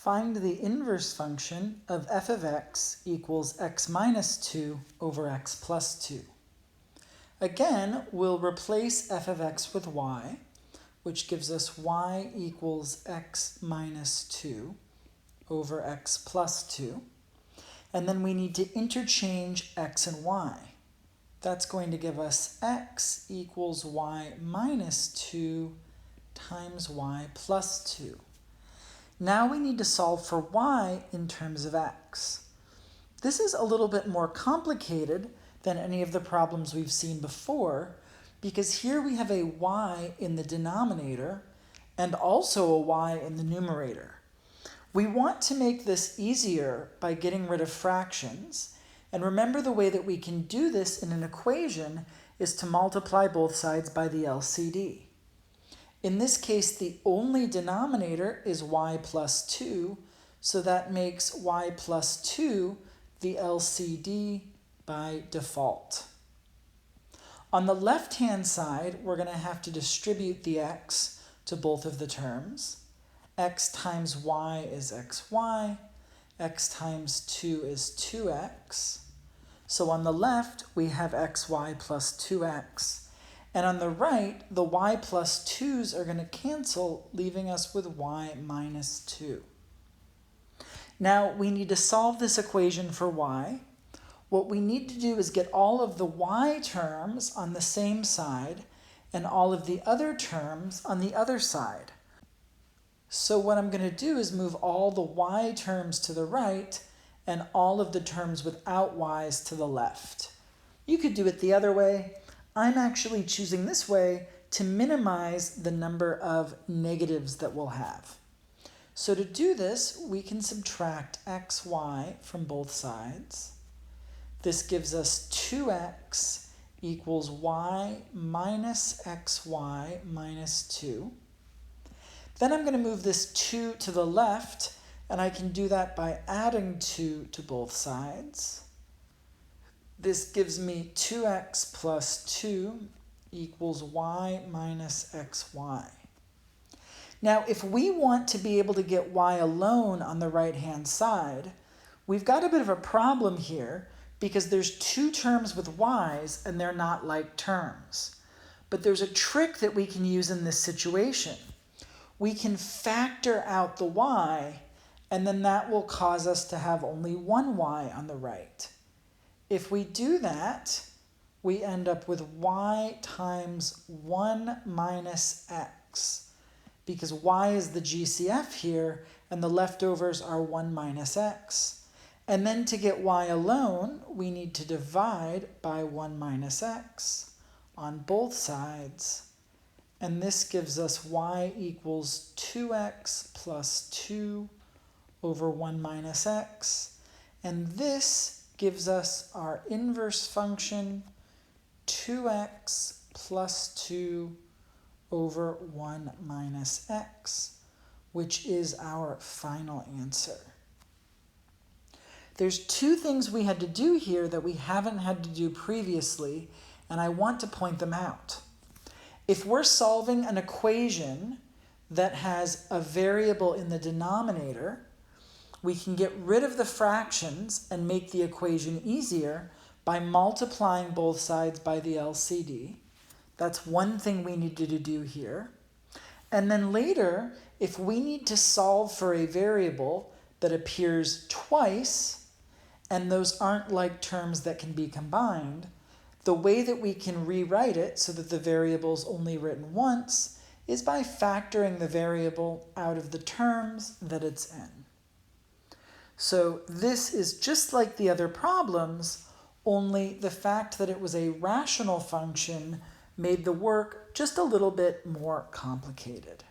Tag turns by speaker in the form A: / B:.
A: Find the inverse function of f of x equals x minus 2 over x plus 2. Again, we'll replace f of x with y, which gives us y equals x minus 2 over x plus 2. And then we need to interchange x and y. That's going to give us x equals y minus 2 times y plus 2. Now we need to solve for y in terms of x. This is a little bit more complicated than any of the problems we've seen before, because here we have a y in the denominator and also a y in the numerator. We want to make this easier by getting rid of fractions, and remember the way that we can do this in an equation is to multiply both sides by the LCD. In this case, the only denominator is y plus 2, so that makes y plus 2 the LCD by default. On the left-hand side, we're going to have to distribute the x to both of the terms. X times y is xy, x times 2 is 2x. So on the left, we have xy plus 2x. And on the right, the y plus 2's are going to cancel, leaving us with y minus 2. Now, we need to solve this equation for y. What we need to do is get all of the y terms on the same side and all of the other terms on the other side. So what I'm going to do is move all the y terms to the right and all of the terms without y's to the left. You could do it the other way. I'm actually choosing this way to minimize the number of negatives that we'll have. So to do this, we can subtract xy from both sides. This gives us 2x equals y minus xy minus 2. Then I'm going to move this 2 to the left, and I can do that by adding 2 to both sides. This gives me 2x plus 2 equals y minus xy. Now, if we want to be able to get y alone on the right-hand side, we've got a bit of a problem here because there's two terms with y's and they're not like terms. But there's a trick that we can use in this situation. We can factor out the y, and then that will cause us to have only one y on the right. If we do that, we end up with y times 1 minus x, because y is the GCF here, and the leftovers are 1 minus x. And then to get y alone, we need to divide by 1 minus x on both sides. And this gives us y equals 2x plus 2 over 1 minus x. And this gives us our inverse function, 2x plus 2 over 1 minus x, which is our final answer. There's two things we had to do here that we haven't had to do previously, and I want to point them out. If we're solving an equation that has a variable in the denominator, we can get rid of the fractions and make the equation easier by multiplying both sides by the LCD. That's one thing we needed to do here. And then later, if we need to solve for a variable that appears twice, and those aren't like terms that can be combined, the way that we can rewrite it so that the variable is only written once is by factoring the variable out of the terms that it's in. So this is just like the other problems, only the fact that it was a rational function made the work just a little bit more complicated.